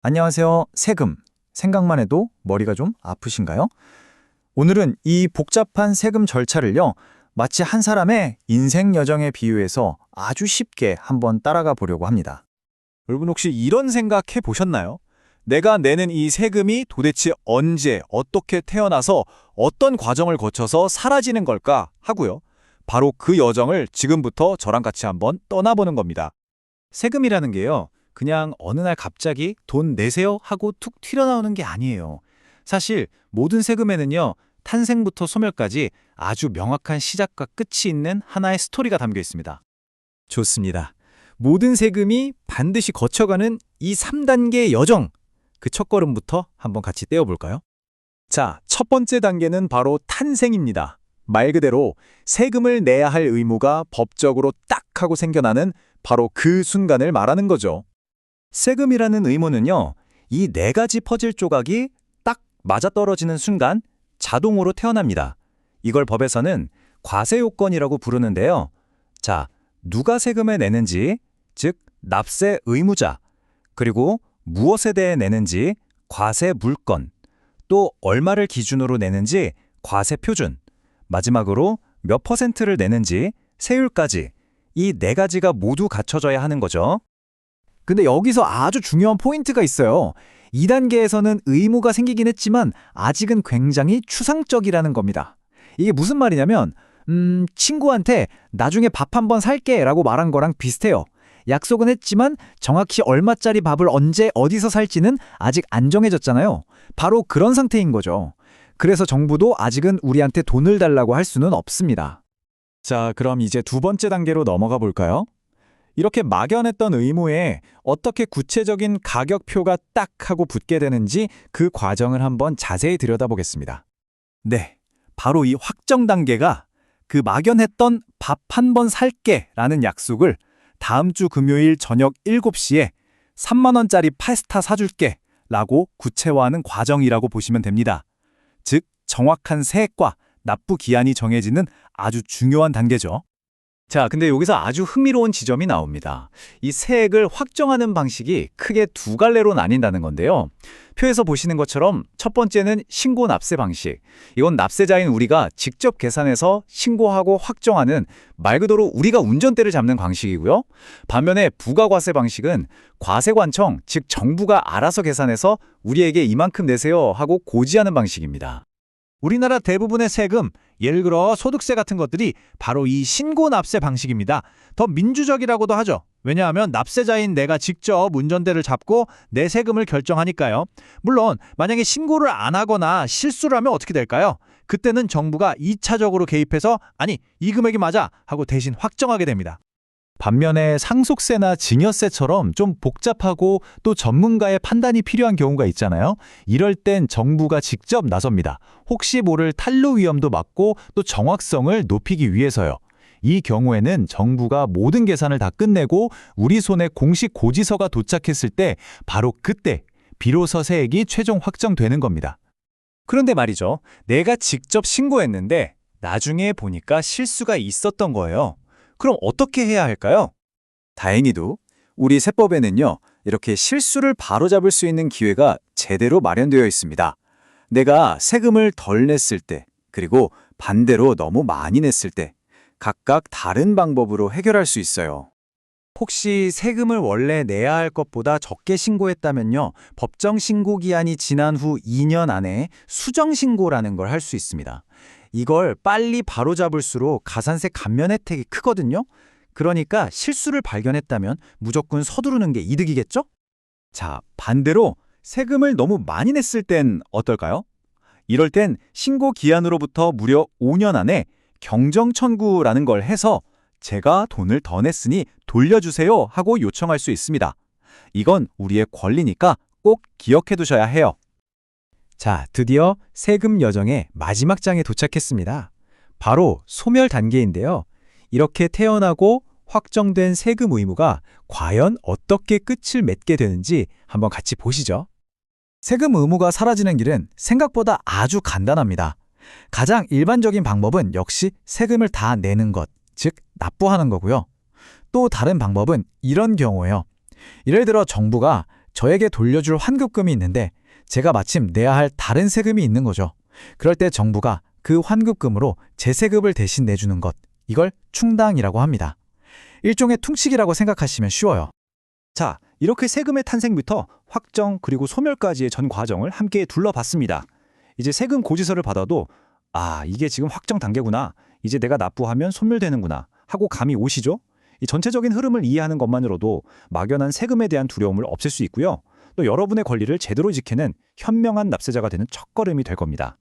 안녕하세요. 세금. 생각만 해도 머리가 좀 아프신가요? 오늘은 이 복잡한 세금 절차를요, 마치 한 사람의 인생 여정에 비유해서 아주 쉽게 한번 따라가 보려고 합니다. 여러분 혹시 이런 생각 해보셨나요? 내가 내는 이 세금이 도대체 언제, 어떻게 태어나서 어떤 과정을 거쳐서 사라지는 걸까 하고요. 바로 그 여정을 지금부터 저랑 같이 한번 떠나보는 겁니다. 세금이라는 게요, 그냥 어느 날 갑자기 돈 내세요 하고 툭 튀어나오는 게 아니에요. 사실 모든 세금에는요, 탄생부터 소멸까지 아주 명확한 시작과 끝이 있는 하나의 스토리가 담겨 있습니다. 좋습니다. 모든 세금이 반드시 거쳐가는 이 3단계의 여정, 그 첫걸음부터 한번 같이 떼어볼까요? 자, 첫 번째 단계는 바로 탄생입니다. 말 그대로 세금을 내야 할 의무가 법적으로 딱 하고 생겨나는 바로 그 순간을 말하는 거죠. 세금이라는 의무는요, 이 네 가지 퍼즐 조각이 딱 맞아떨어지는 순간 자동으로 태어납니다. 이걸 법에서는 과세 요건이라고 부르는데요. 자, 누가 세금을 내는지, 즉 납세 의무자, 그리고 무엇에 대해 내는지 과세 물건, 또 얼마를 기준으로 내는지 과세 표준, 마지막으로 몇 퍼센트를 내는지 세율까지 이 네 가지가 모두 갖춰져야 하는 거죠. 근데 여기서 아주 중요한 포인트가 있어요. 2단계에서는 의무가 생기긴 했지만 아직은 굉장히 추상적이라는 겁니다. 이게 무슨 말이냐면 친구한테 나중에 밥 한번 살게 라고 말한 거랑 비슷해요. 약속은 했지만 정확히 얼마짜리 밥을 언제 어디서 살지는 아직 안 정해졌잖아요. 바로 그런 상태인 거죠. 그래서 정부도 아직은 우리한테 돈을 달라고 할 수는 없습니다. 자, 그럼 이제 두 번째 단계로 넘어가 볼까요? 이렇게 막연했던 의무에 어떻게 구체적인 가격표가 딱 하고 붙게 되는지 그 과정을 한번 자세히 들여다보겠습니다. 네, 바로 이 확정 단계가 그 막연했던 밥 한 번 살게 라는 약속을 다음 주 금요일 저녁 7시에 3만 원짜리 파스타 사줄게 라고 구체화하는 과정이라고 보시면 됩니다. 즉, 정확한 세액과 납부 기한이 정해지는 아주 중요한 단계죠. 자, 근데 여기서 아주 흥미로운 지점이 나옵니다. 이 세액을 확정하는 방식이 크게 두 갈래로 나뉜다는 건데요. 표에서 보시는 것처럼 첫 번째는 신고 납세 방식. 이건 납세자인 우리가 직접 계산해서 신고하고 확정하는 말 그대로 우리가 운전대를 잡는 방식이고요. 반면에 부가과세 방식은 과세관청, 즉 정부가 알아서 계산해서 우리에게 이만큼 내세요 하고 고지하는 방식입니다. 우리나라 대부분의 세금, 예를 들어 소득세 같은 것들이 바로 이 신고납세 방식입니다. 더 민주적이라고도 하죠. 왜냐하면 납세자인 내가 직접 운전대를 잡고 내 세금을 결정하니까요. 물론 만약에 신고를 안 하거나 실수를 하면 어떻게 될까요? 그때는 정부가 2차적으로 개입해서 아니, 이 금액이 맞아 하고 대신 확정하게 됩니다. 반면에 상속세나 증여세처럼 좀 복잡하고 또 전문가의 판단이 필요한 경우가 있잖아요. 이럴 땐 정부가 직접 나섭니다. 혹시 모를 탈루 위험도 막고 또 정확성을 높이기 위해서요. 이 경우에는 정부가 모든 계산을 다 끝내고 우리 손에 공식 고지서가 도착했을 때 바로 그때 비로소 세액이 최종 확정되는 겁니다. 그런데 말이죠. 내가 직접 신고했는데 나중에 보니까 실수가 있었던 거예요. 그럼 어떻게 해야 할까요? 다행히도 우리 세법에는요, 이렇게 실수를 바로잡을 수 있는 기회가 제대로 마련되어 있습니다. 내가 세금을 덜 냈을 때, 그리고 반대로 너무 많이 냈을 때, 각각 다른 방법으로 해결할 수 있어요. 혹시 세금을 원래 내야 할 것보다 적게 신고했다면요, 법정 신고 기한이 지난 후 2년 안에 수정 신고라는 걸 할 수 있습니다. 이걸 빨리 바로잡을수록 가산세 감면 혜택이 크거든요. 그러니까 실수를 발견했다면 무조건 서두르는 게 이득이겠죠? 자, 반대로 세금을 너무 많이 냈을 땐 어떨까요? 이럴 땐 신고 기한으로부터 무려 5년 안에 경정 청구라는 걸 해서 제가 돈을 더 냈으니 돌려주세요 하고 요청할 수 있습니다. 이건 우리의 권리니까 꼭 기억해 두셔야 해요. 자, 드디어 세금 여정의 마지막 장에 도착했습니다. 바로 소멸 단계인데요. 이렇게 태어나고 확정된 세금 의무가 과연 어떻게 끝을 맺게 되는지 한번 같이 보시죠. 세금 의무가 사라지는 길은 생각보다 아주 간단합니다. 가장 일반적인 방법은 역시 세금을 다 내는 것, 즉 납부하는 거고요. 또 다른 방법은 이런 경우예요. 예를 들어 정부가 저에게 돌려줄 환급금이 있는데 제가 마침 내야 할 다른 세금이 있는 거죠. 그럴 때 정부가 그 환급금으로 제 세금을 대신 내주는 것, 이걸 충당이라고 합니다. 일종의 퉁치기라고 생각하시면 쉬워요. 자, 이렇게 세금의 탄생부터 확정 그리고 소멸까지의 전 과정을 함께 둘러봤습니다. 이제 세금 고지서를 받아도 이게 지금 확정 단계구나. 이제 내가 납부하면 소멸되는구나 하고 감이 오시죠? 이 전체적인 흐름을 이해하는 것만으로도 막연한 세금에 대한 두려움을 없앨 수 있고요. 또 여러분의 권리를 제대로 지키는 현명한 납세자가 되는 첫걸음이 될 겁니다.